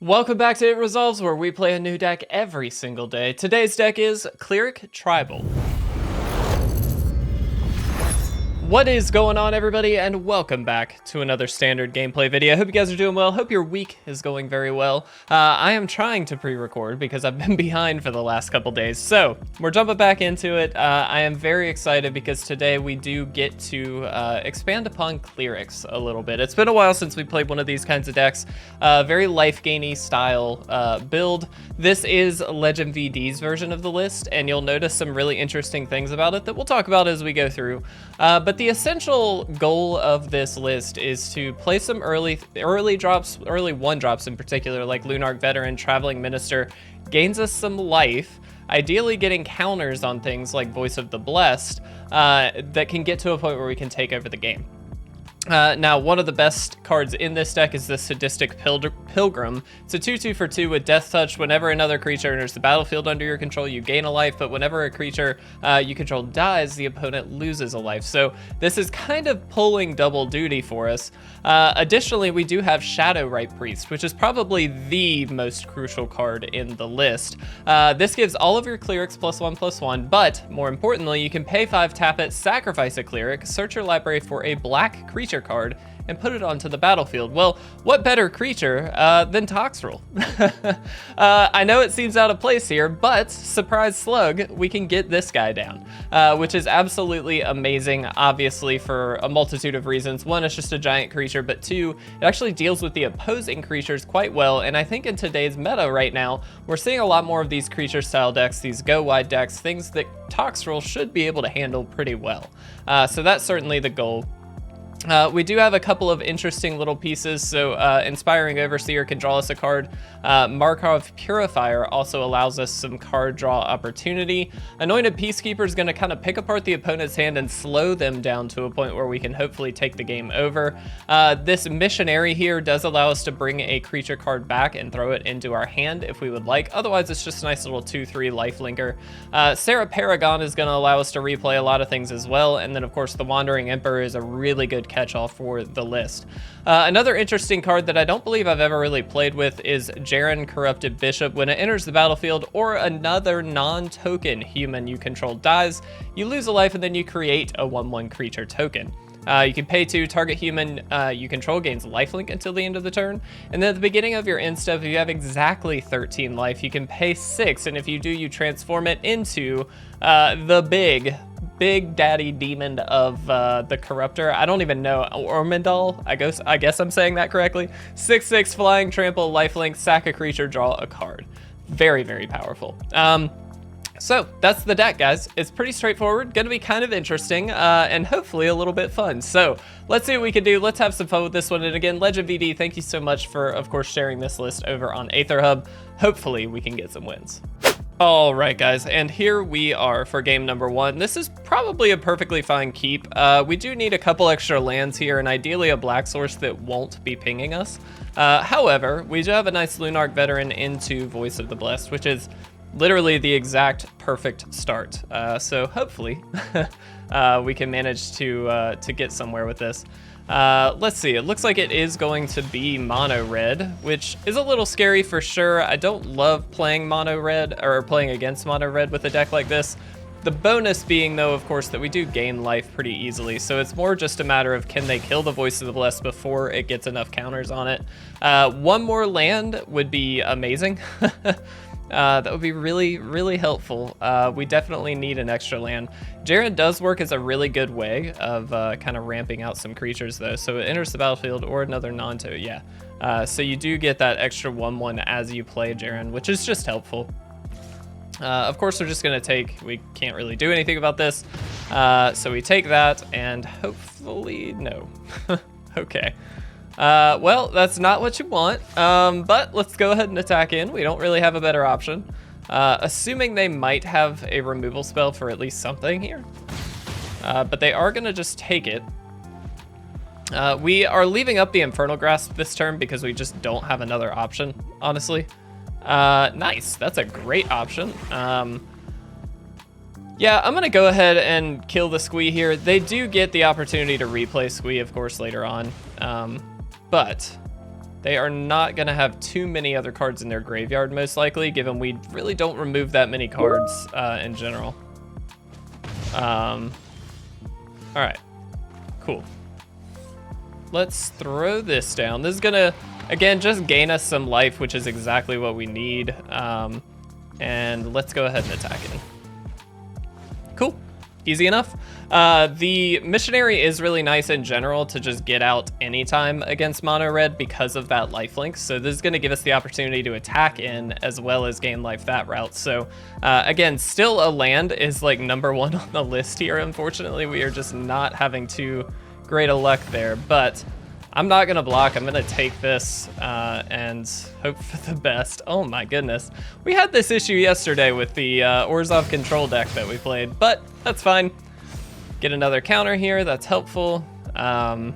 Welcome back to It Resolves, where we play a new deck every single day. Today's deck is Cleric Tribal. What is going on, everybody, and welcome back to another standard gameplay video. I hope you guys are doing well. Hope your week is going very well. I am trying to pre-record because I've been behind for the last couple days, so we're jumping back into it. I am very excited because today we do get to expand upon clerics a little bit. It's been a while since we played one of these kinds of decks. Very life-gainy style build. This is Legend VD's version of the list, and you'll notice some really interesting things about it that we'll talk about as we go through. But the essential goal of this list is to play some early drops, early one drops in particular, like Lunarch Veteran, Traveling Minister, gains us some life, ideally getting counters on things like Voice of the Blessed that can get to a point where we can take over the game. Now, one of the best cards in this deck is the Sadistic Pilgrim. It's a 2/2 for 2 with Death Touch. Whenever another creature enters the battlefield under your control, you gain a life, but whenever a creature you control dies, the opponent loses a life. So this is kind of pulling double duty for us. Additionally, we do have Shadowrite Priest, which is probably the most crucial card in the list. This gives all of your clerics +1/+1, but more importantly, you can pay 5, tap it, sacrifice a cleric, search your library for a black creature card, and put it onto the battlefield. Well, what better creature than Toxrill? I know it seems out of place here, but surprise slug, we can get this guy down, which is absolutely amazing, obviously, for a multitude of reasons. One, it's just a giant creature, but two, it actually deals with the opposing creatures quite well, and I think in today's meta right now, we're seeing a lot more of these creature style decks, these go-wide decks, things that Toxrill should be able to handle pretty well. So that's certainly the goal. We do have a couple of interesting little pieces. So Inspiring Overseer can draw us a card. Markov Purifier also allows us some card draw opportunity. Anointed Peacekeeper is going to kind of pick apart the opponent's hand and slow them down to a point where we can hopefully take the game over. This Missionary here does allow us to bring a creature card back and throw it into our hand if we would like. Otherwise, it's just a nice little 2/3 lifelinker. Sarah Paragon is going to allow us to replay a lot of things as well. And then, of course, the Wandering Emperor is a really good catch-all for the list. Another interesting card that I don't believe I've ever really played with is Jaren Corrupted Bishop. When it enters the battlefield or another non-token human you control dies, you lose a life and then you create a 1/1 creature token. You can pay 2, target human you control gains lifelink until the end of the turn. And then at the beginning of your end step, if you have exactly 13 life, you can pay 6. And if you do, you transform it into the big daddy demon of the Corruptor. I don't even know. Ormendal, I guess I'm saying that correctly. 6/6 flying, trample, lifelink, sack a creature, draw a card. Very, very powerful. So that's the deck, guys. It's pretty straightforward, gonna be kind of interesting, and hopefully a little bit fun. So let's see what we can do. Let's have some fun with this one. And again, Legend VD, thank you so much for, of course, sharing this list over on Aether Hub. Hopefully we can get some wins. All right, guys, and here we are for game number 1. This is probably a perfectly fine keep. We do need a couple extra lands here, and ideally a black source that won't be pinging us. However, we do have a nice Lunarch Veteran into Voice of the Blessed, which is literally the exact perfect start. So hopefully we can manage to get somewhere with this. Let's see, it looks like it is going to be mono red, which is a little scary for sure. I don't love playing mono red or playing against mono red with a deck like this. The bonus being, though, of course, that we do gain life pretty easily. So it's more just a matter of can they kill the Voice of the Blessed before it gets enough counters on it. One more land would be amazing. That would be really, really helpful. We definitely need an extra land. Jaren does work as a really good way of kind of ramping out some creatures, though. So it enters the battlefield or another non-to, yeah. So you do get that extra 1/1 as you play Jaren, which is just helpful. Of course, we're just going to take, we can't really do anything about this. So we take that and hopefully, no. Okay. Well, that's not what you want, but let's go ahead and attack in. We don't really have a better option. Assuming they might have a removal spell for at least something here. But they are going to just take it. We are leaving up the Infernal Grasp this turn because we just don't have another option, honestly. Nice, that's a great option. Yeah, I'm gonna go ahead and kill the Squee here. They do get the opportunity to replay Squee, of course, later on. But They are not going to have too many other cards in their graveyard, most likely, given we really don't remove that many cards in general. All right, cool. Let's throw this down. This is going to, again, just gain us some life, which is exactly what we need. And let's go ahead and attack it. Cool. Easy enough. The missionary is really nice in general to just get out anytime against mono red because of that lifelink. So this is going to give us the opportunity to attack in as well as gain life that route. So again, still a land is like #1 on the list here. Unfortunately, we are just not having too great a luck there, but I'm not going to block. I'm going to take this and hope for the best. Oh my goodness. We had this issue yesterday with the Orzhov control deck that we played, but that's fine. Get another counter here. That's helpful. One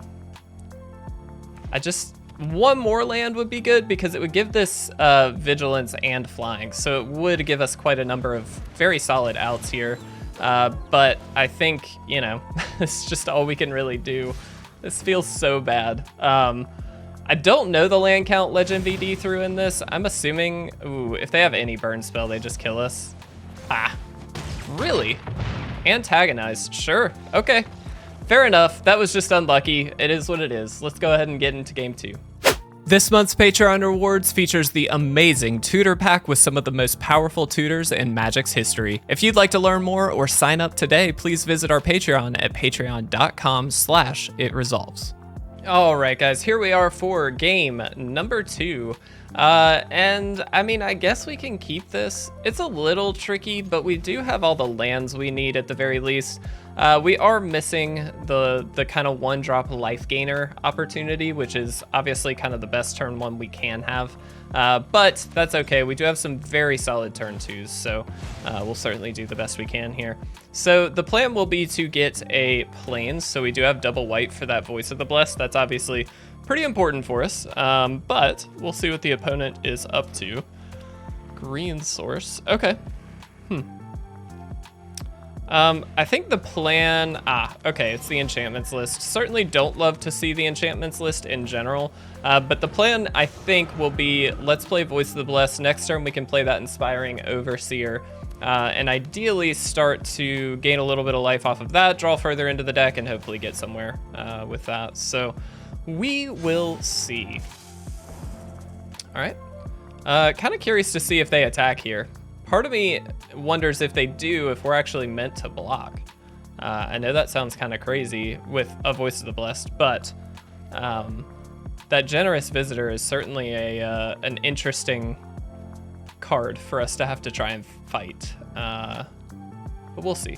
more land would be good because it would give this vigilance and flying. So it would give us quite a number of very solid outs here. But I think, you know, it's just all we can really do. This feels so bad. I don't know the land count Legend VD threw in this. I'm assuming, ooh, if they have any burn spell, they just kill us. Ah, really? Antagonized, sure, okay. Fair enough, that was just unlucky. It is what it is. Let's go ahead and get into game 2. This month's Patreon rewards features the amazing tutor pack with some of the most powerful tutors in Magic's history. If you'd like to learn more or sign up today, please visit our Patreon at patreon.com/itresolves. All right, guys, here we are for game number 2. And I mean, I guess we can keep this. It's a little tricky, but we do have all the lands we need at the very least. We are missing the kind of 1-drop life gainer opportunity, which is obviously kind of the best turn 1 we can have. But that's okay. We do have some very solid turn 2s, so we'll certainly do the best we can here. So the plan will be to get a plains, so we do have double white for that Voice of the Blessed. That's obviously pretty important for us, but we'll see what the opponent is up to. Green source, okay. I think the plan, okay, it's the enchantments list. Certainly don't love to see the enchantments list in general, but the plan I think will be, let's play Voice of the Blessed. Next turn we can play that Inspiring Overseer, and ideally start to gain a little bit of life off of that, draw further into the deck, and hopefully get somewhere with that. So we will see. All right, kind of curious to see if they attack here. Part of me wonders if they do, if we're actually meant to block. I know that sounds kind of crazy with a Voice of the Blessed, but that Generous Visitor is certainly an interesting card for us to have to try and fight. But we'll see.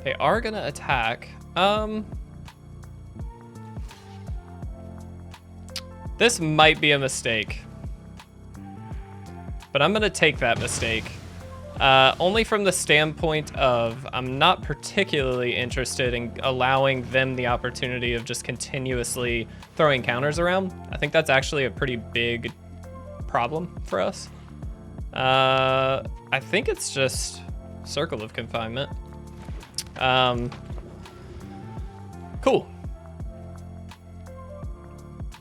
They are gonna attack. This might be a mistake, but I'm gonna take that mistake. Only from the standpoint of I'm not particularly interested in allowing them the opportunity of just continuously throwing counters around. I think that's actually a pretty big problem for us. I think it's just Circle of Confinement. Cool.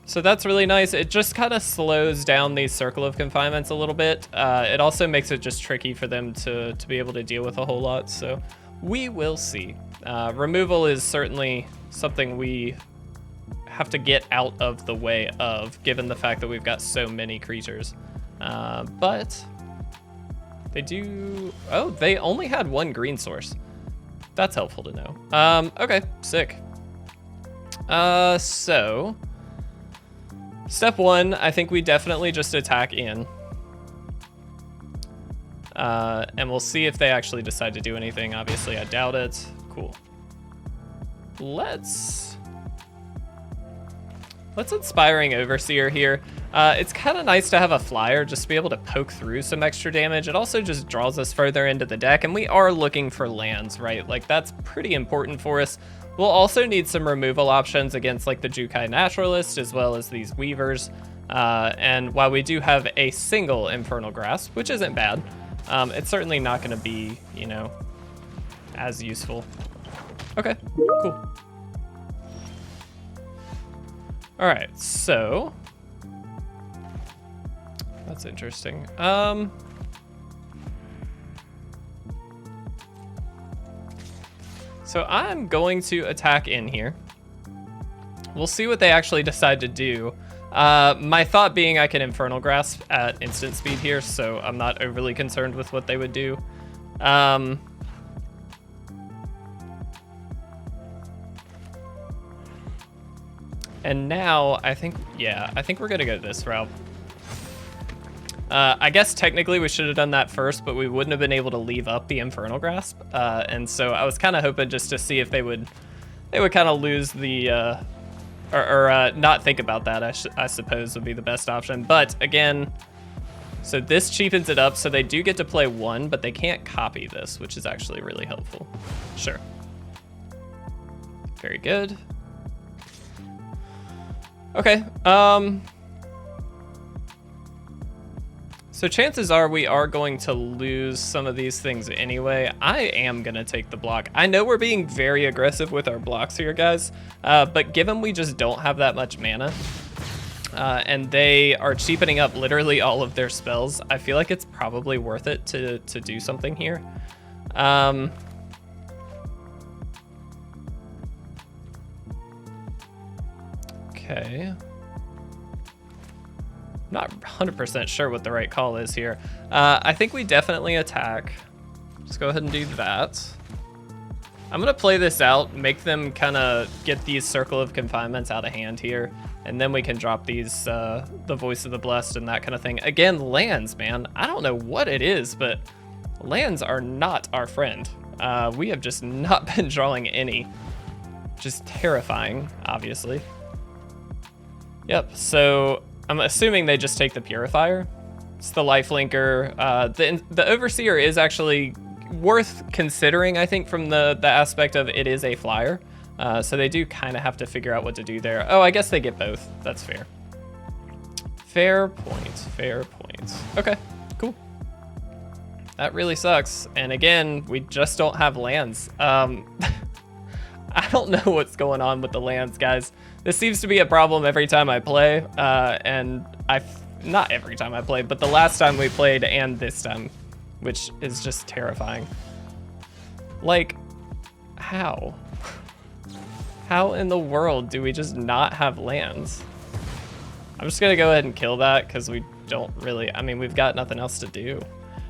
So that's really nice. It just kind of slows down these Circle of Confinements a little bit. It also makes it just tricky for them to be able to deal with a whole lot. So we will see. Removal is certainly something we have to get out of the way of, given the fact that we've got so many creatures. But they do... Oh, they only had one green source. That's helpful to know. Okay, sick. So... Step 1, I think we definitely just attack in. And we'll see if they actually decide to do anything. Obviously, I doubt it. Cool. Let's Inspiring Overseer here. It's kind of nice to have a flyer, just to be able to poke through some extra damage. It also just draws us further into the deck, and we are looking for lands, right? Like, that's pretty important for us. We'll also need some removal options against like the Jukai Naturalist, as well as these Weavers. And while we do have a single Infernal Grasp, which isn't bad, it's certainly not going to be, you know, as useful. Okay, cool. All right, so that's interesting. So I'm going to attack in here. We'll see what they actually decide to do. My thought being I can Infernal Grasp at instant speed here, so I'm not overly concerned with what they would do. And now I think we're gonna go this route. I guess technically we should have done that first, but we wouldn't have been able to leave up the Infernal Grasp. And so I was kind of hoping just to see if they would kind of lose the, or not think about that, I suppose would be the best option. But again, so this cheapens it up, so they do get to play one, but they can't copy this, which is actually really helpful. Sure. Very good. Okay, so chances are we are going to lose some of these things anyway. I am gonna take the block. I know we're being very aggressive with our blocks here, guys, but given we just don't have that much mana, and they are cheapening up literally all of their spells, I feel like it's probably worth it to do something here. Okay. Not 100% sure what the right call is here. I think we definitely attack. Just go ahead and do that. I'm gonna play this out, make them kind of get these Circle of Confinements out of hand here, and then we can drop these, the Voice of the Blessed and that kind of thing. Again, lands, man. I don't know what it is, but lands are not our friend. We have just not been drawing any. Just terrifying, obviously. Yep, so I'm assuming they just take the Purifier. It's the lifelinker. The Overseer is actually worth considering, I think, from the aspect of it is a flyer. So they do kind of have to figure out what to do there. Oh, I guess they get both. That's fair. Fair point, fair point. Okay, cool. That really sucks. And again, we just don't have lands. I don't know what's going on with the lands, guys. This seems to be a problem every time I play, and not every time I play, but the last time we played and this time, which is just terrifying. Like, how? How in the world do we just not have lands? I'm just gonna go ahead and kill that because we don't really, I mean, we've got nothing else to do.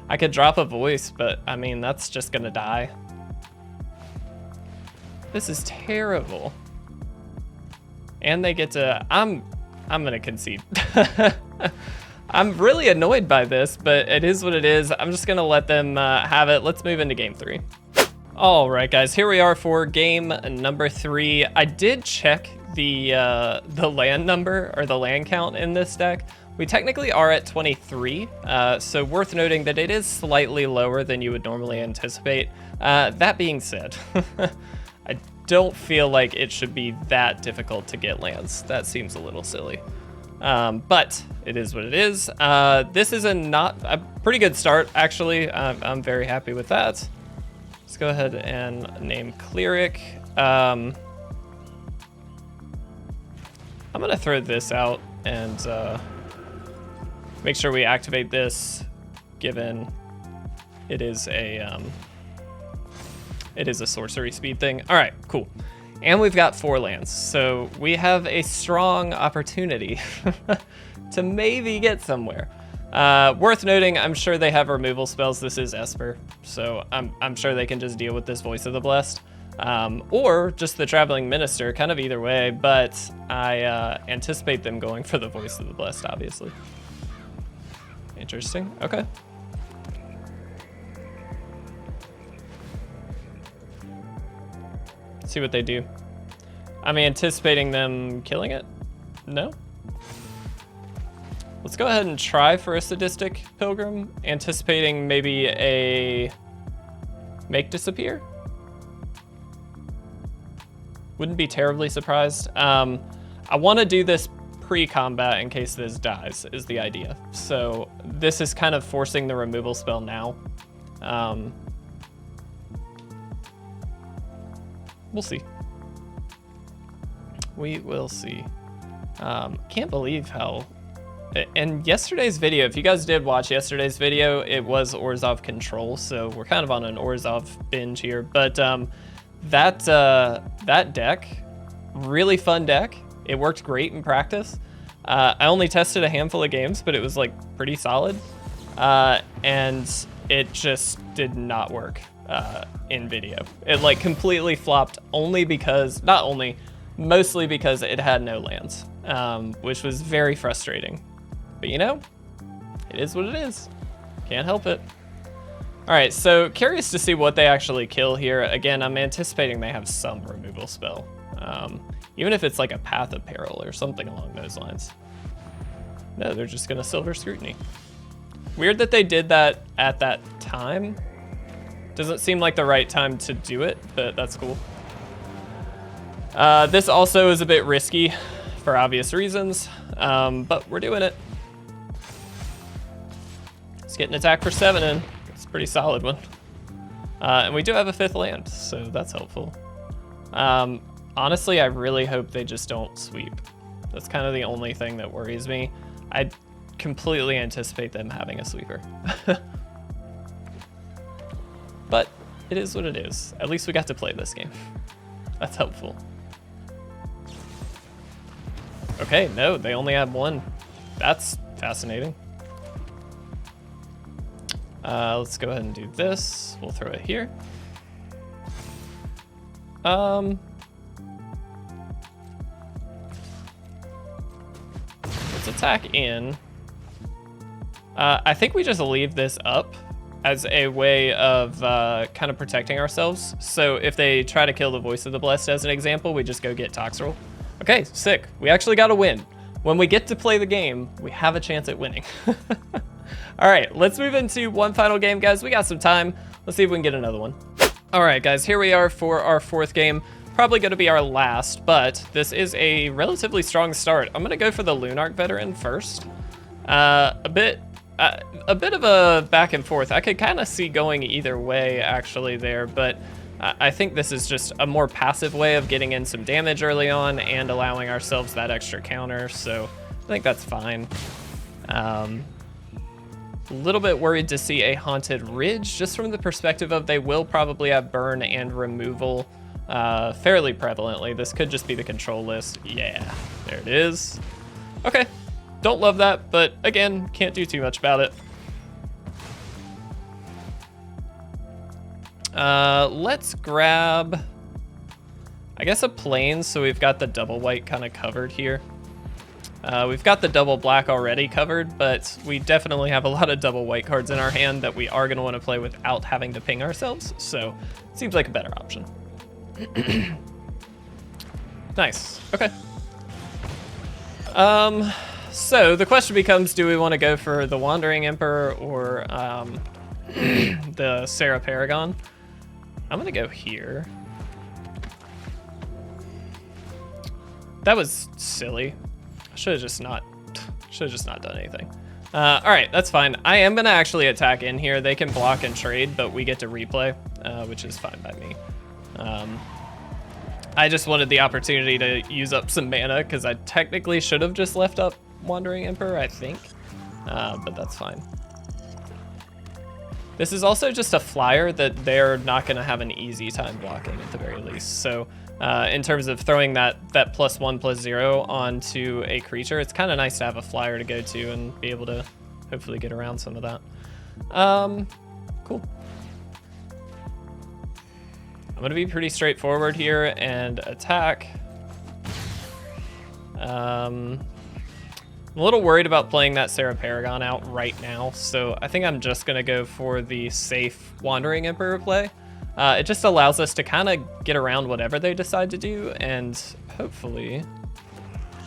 I could drop a voice, but I mean, that's just gonna die. This is terrible. And they get to, I'm gonna concede. I'm really annoyed by this, but it is what it is. I'm just gonna let them have it. Let's move into game 3. All right, guys, here we are for game number 3. I did check the land number or the land count in this deck. We technically are at 23, so worth noting that it is slightly lower than you would normally anticipate. That being said, I don't feel like it should be that difficult to get lands. That seems a little silly. But it is what it is. This is a pretty good start, actually. I'm very happy with that. Let's go ahead and name Cleric. I'm gonna throw this out and make sure we activate this, given it is a sorcery speed thing. All right, cool. And we've got 4 lands, so we have a strong opportunity to maybe get somewhere. Worth noting, I'm sure they have removal spells. This is Esper, so I'm sure they can just deal with this Voice of the Blessed, or just the Traveling Minister, kind of either way, but I anticipate them going for the Voice of the Blessed, obviously. Interesting, okay. See what they do. I'm anticipating them killing it. No? Let's go ahead and try for a Sadistic Pilgrim, anticipating maybe a Make Disappear. Wouldn't be terribly surprised. I want to do this pre-combat in case this dies, is the idea. So this is kind of forcing the removal spell now. We'll see. We will see. Can't believe how... And yesterday's video, if you guys did watch yesterday's video, it was Orzhov Control, so we're kind of on an Orzhov binge here. But that deck, really fun deck. It worked great in practice. I only tested a handful of games, but it was like pretty solid. And it just did not work in video. It like completely flopped mostly because it had no lands, which was very frustrating. But you know, it is what it is. Can't help it. All right, so curious to see what they actually kill here. Again, I'm anticipating they have some removal spell. Even if it's like a Path of Peril or something along those lines. No, they're just gonna Silver Scrutiny. Weird that they did that at that time. Doesn't seem like the right time to do it, but that's cool. This also is a bit risky for obvious reasons, but we're doing it. Let's get an attack for 7 in. It's a pretty solid one. And we do have a 5th land, so that's helpful. Honestly, I really hope they just don't sweep. That's kind of the only thing that worries me. I completely anticipate them having a sweeper. But it is what it is. At least we got to play this game. That's helpful. Okay, no, they only have 1. That's fascinating. Let's go ahead and do this. We'll throw it here. Let's attack in. I think we just leave this up as a way of kind of protecting ourselves. So if they try to kill the Voice of the Blessed as an example, we just go get Toxrill. Okay, sick. We actually got a win. When we get to play the game, we have a chance at winning. All right, let's move into one final game, guys. We got some time. Let's see if we can get another one. All right, guys, here we are for our 4th game. Probably gonna be our last, but this is a relatively strong start. I'm gonna go for the Lunarch Veteran first. A bit of a back and forth. I could kind of see going either way actually there, but I think this is just a more passive way of getting in some damage early on and allowing ourselves that extra counter, so I think that's fine. A little bit worried to see a Haunted Ridge, just from the perspective of they will probably have burn and removal fairly prevalently. This could just be the control list. Yeah, there it is. Okay, don't love that, but again, can't do too much about it. Let's grab, I guess, a Plains, so we've got the double white kind of covered here. We've got the double black already covered, but we definitely have a lot of double white cards in our hand that we are going to want to play without having to ping ourselves, so it seems like a better option. Nice. Okay. So the question becomes, do we want to go for the Wandering Emperor or the Sarah Paragon? I'm going to go here. That was silly. I should have just not done anything. All right, that's fine. I am gonna actually attack in here. They can block and trade, but we get to replay, which is fine by me. I just wanted the opportunity to use up some mana because I technically should have just left up Wandering Emperor, I think, but that's fine. This is also just a flyer that they're not gonna have an easy time blocking at the very least. So in terms of throwing that +1/+0 onto a creature, it's kind of nice to have a flyer to go to and be able to hopefully get around some of that. Cool. I'm gonna be pretty straightforward here and attack. I'm a little worried about playing that Sarah Paragon out right now, so I think I'm just gonna go for the safe Wandering Emperor play. It just allows us to kind of get around whatever they decide to do and hopefully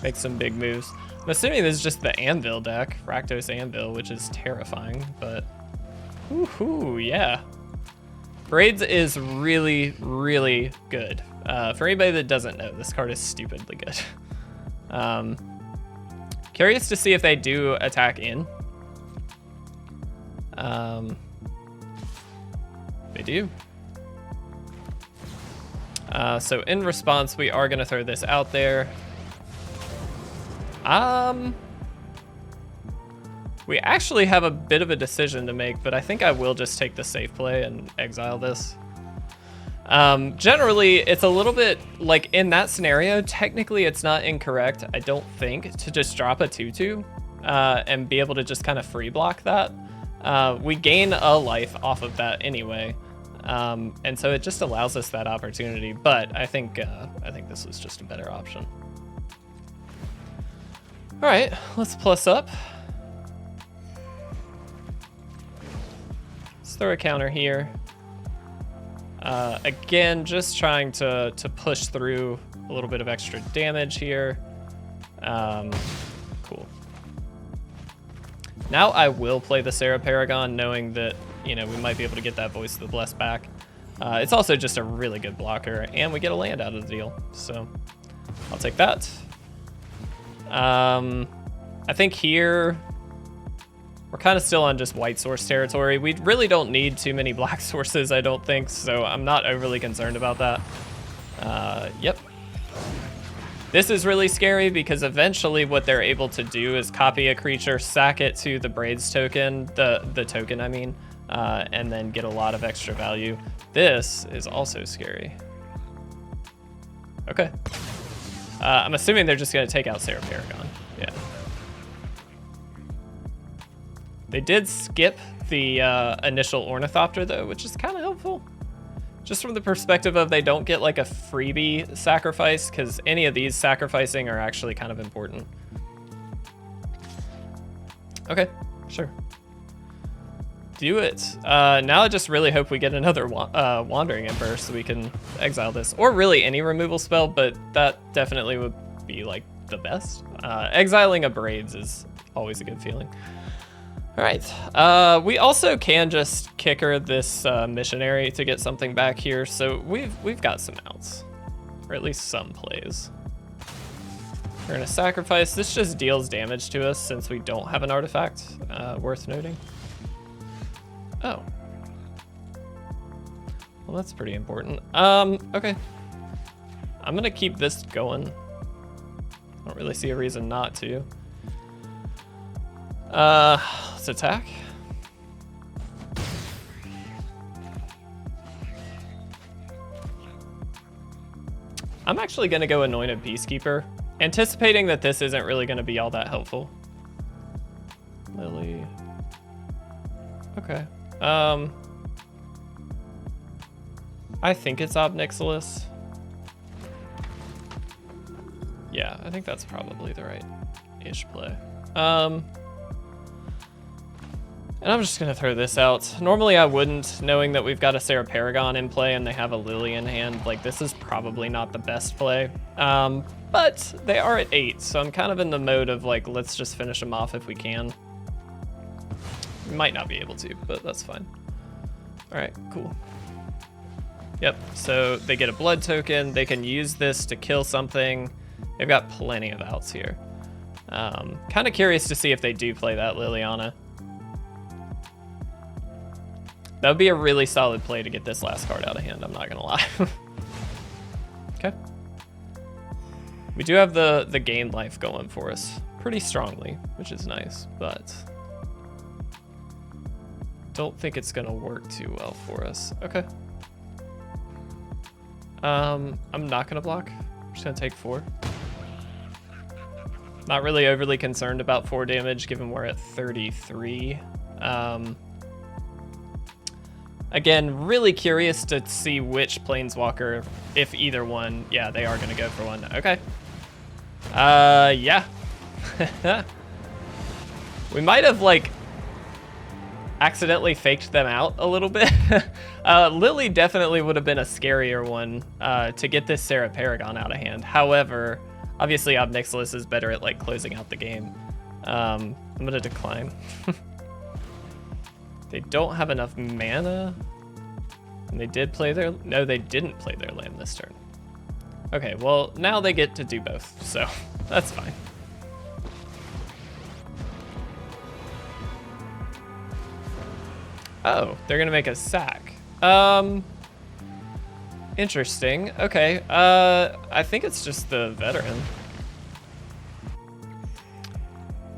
make some big moves. I'm assuming this is just the Anvil deck, Rakdos Anvil, which is terrifying, but woohoo, yeah. Braids is really, really good. For anybody that doesn't know, this card is stupidly good. Curious to see if they do attack in. They do. So in response, we are going to throw this out there. We actually have a bit of a decision to make, but I think I will just take the safe play and exile this. Generally, it's a little bit, like, in that scenario, technically it's not incorrect, I don't think, to just drop a 2/2 and be able to just kind of free block that. We gain a life off of that anyway, and so it just allows us that opportunity, but I think this was just a better option. All right, let's plus up. Let's throw a counter here. Again, just trying to push through a little bit of extra damage here. Cool. Now I will play the Sarah Paragon, knowing that, you know, we might be able to get that Voice of the Blessed back. It's also just a really good blocker, and we get a land out of the deal, so I'll take that. I think here we're kind of still on just white source territory. We really don't need too many black sources, I don't think, so I'm not overly concerned about that. Yep. This is really scary because eventually what they're able to do is copy a creature, sack it to the Braids token, the token I mean, and then get a lot of extra value. This is also scary. Okay. I'm assuming they're just gonna take out Sarah Paragon. Yeah. They did skip the initial Ornithopter though, which is kind of helpful. Just from the perspective of they don't get like a freebie sacrifice, because any of these sacrificing are actually kind of important. Okay, sure. Do it. Now I just really hope we get another Wandering Emperor so we can exile this. Or really any removal spell, but that definitely would be like the best. Exiling a Braids is always a good feeling. All right, we also can just kicker this missionary to get something back here, so we've got some outs, or at least some plays. We're gonna sacrifice. This just deals damage to us since we don't have an artifact, worth noting. Oh. Well, that's pretty important. Okay. I'm gonna keep this going. I don't really see a reason not to. Let's attack. I'm actually gonna go Anointed Peacekeeper, anticipating that this isn't really gonna be all that helpful. Lily. Okay. I think it's Ob Nixilis. Yeah, I think that's probably the right-ish play. And I'm just gonna throw this out. Normally I wouldn't, knowing that we've got a Sarah Paragon in play and they have a Lily in hand. Like, this is probably not the best play. But they are at 8, so I'm kind of in the mode of like, let's just finish them off if we can. We might not be able to, but that's fine. All right, cool. Yep, so they get a blood token. They can use this to kill something. They've got plenty of outs here. Kind of curious to see if they do play that Liliana. That would be a really solid play to get this last card out of hand, I'm not gonna lie. Okay. We do have the gain life going for us pretty strongly, which is nice, but don't think it's gonna work too well for us. Okay. I'm not gonna block. I'm just gonna take 4. Not really overly concerned about 4 damage given we're at 33. Again, really curious to see which Planeswalker, if either one. Yeah, they are gonna go for 1. Okay. Yeah. We might have like accidentally faked them out a little bit. Lily definitely would have been a scarier one to get this Sarah Paragon out of hand. However, obviously Ob Nixilis is better at like closing out the game. I'm gonna decline. They don't have enough mana. And they did play their, no, they didn't play their land this turn. Okay, well, now they get to do both, so that's fine. Oh, they're gonna make a sack. Interesting. Okay, I think it's just the veteran.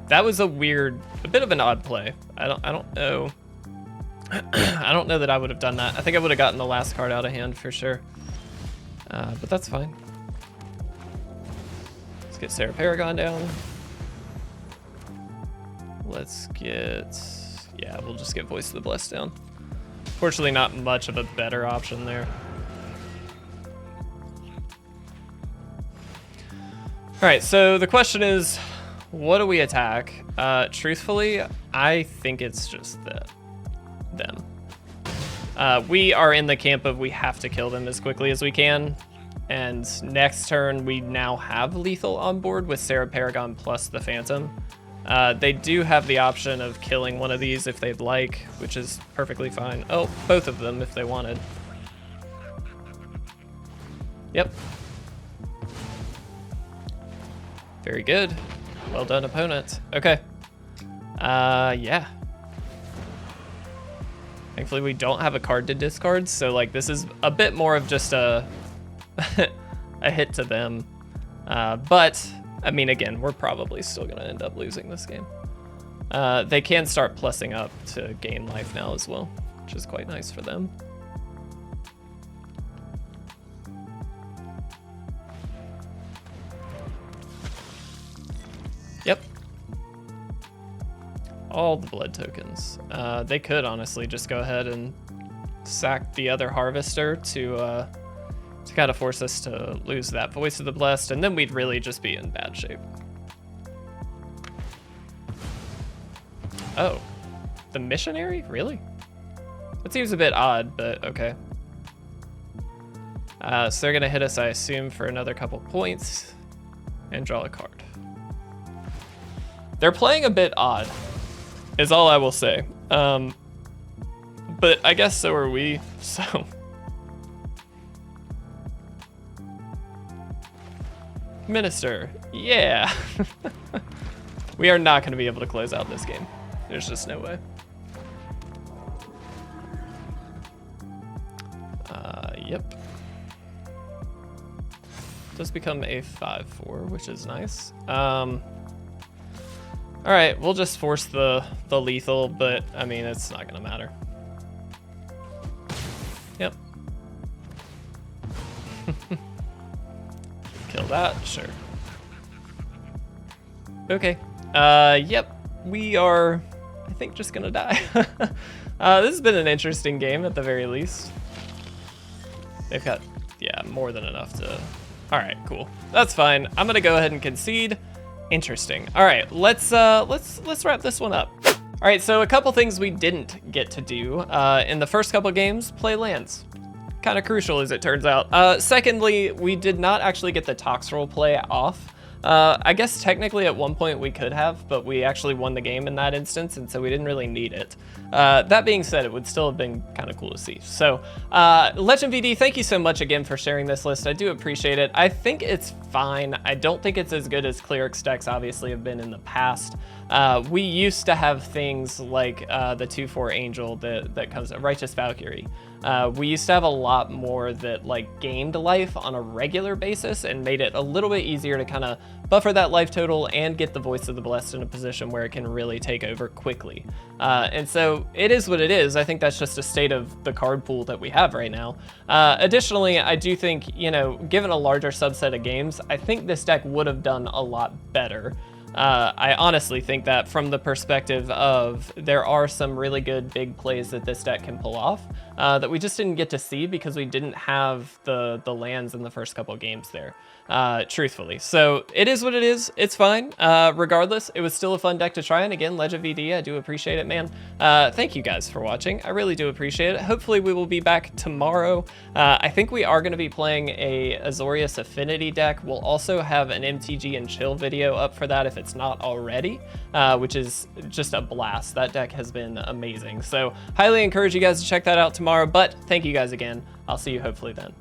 That was a bit of an odd play. I don't know. I don't know that I would have done that. I think I would have gotten the last card out of hand for sure. But that's fine. Let's get Sarah Paragon down. Let's get, yeah, we'll just get Voice of the Blessed down. Fortunately, not much of a better option there. All right, so the question is, what do we attack? Truthfully, I think it's just them. We are in the camp of we have to kill them as quickly as we can. And next turn, we now have lethal on board with Sarah Paragon plus the Phantom. They do have the option of killing one of these if they'd like, which is perfectly fine. Oh, both of them if they wanted. Yep. Very good. Well done, opponent. Okay. Yeah. Thankfully, we don't have a card to discard, so like this is a bit more of just a a hit to them. But I mean, again, we're probably still gonna end up losing this game. They can start plussing up to gain life now as well, which is quite nice for them. Yep. All the blood tokens. They could honestly just go ahead and sack the other harvester to kind of force us to lose that Voice of the Blessed, and then we'd really just be in bad shape. Oh, the missionary? Really? That seems a bit odd, but okay. So they're gonna hit us, I assume, for another couple points and draw a card. They're playing a bit odd, is all I will say. But I guess so are we, so. Minister, yeah. We are not gonna be able to close out this game. There's just no way. Yep. Does become a 5/4, which is nice. All right, we'll just force the lethal, but I mean, it's not gonna matter. Yep. Kill that, sure. Okay, yep, we are, I think, just gonna die. This has been an interesting game at the very least. They've got, yeah, more than enough to, all right, cool. That's fine. I'm gonna go ahead and concede. Interesting. All right, let's wrap this one up. All right, so a couple things we didn't get to do in the first couple games, play lands. Kind of crucial as it turns out. Secondly, we did not actually get the Toxrill play off. I guess technically at one point we could have, but we actually won the game in that instance, and so we didn't really need it. That being said, it would still have been kind of cool to see. So Legend VD, thank you so much again for sharing this list. I do appreciate it. I think it's fine. I don't think it's as good as Clerics decks obviously have been in the past. We used to have things like the 2/4 Angel that comes, Righteous Valkyrie. We used to have a lot more that like gained life on a regular basis and made it a little bit easier to kind of buffer that life total and get the Voice of the Blessed in a position where it can really take over quickly. And so it is what it is. I think that's just a state of the card pool that we have right now. Additionally, I do think, you know, given a larger subset of games, I think this deck would have done a lot better. I honestly think that from the perspective of there are some really good big plays that this deck can pull off that we just didn't get to see because we didn't have the lands in the first couple of games there, truthfully. So it is what it is. It's fine. Regardless, it was still a fun deck to try. And again, Legend VD, I do appreciate it, man. Thank you guys for watching. I really do appreciate it. Hopefully we will be back tomorrow. I think we are going to be playing a Azorius Affinity deck. We'll also have an MTG and Chill video up for that if it's not already, which is just a blast. That deck has been amazing. So highly encourage you guys to check that out tomorrow, but thank you guys again. I'll see you hopefully then.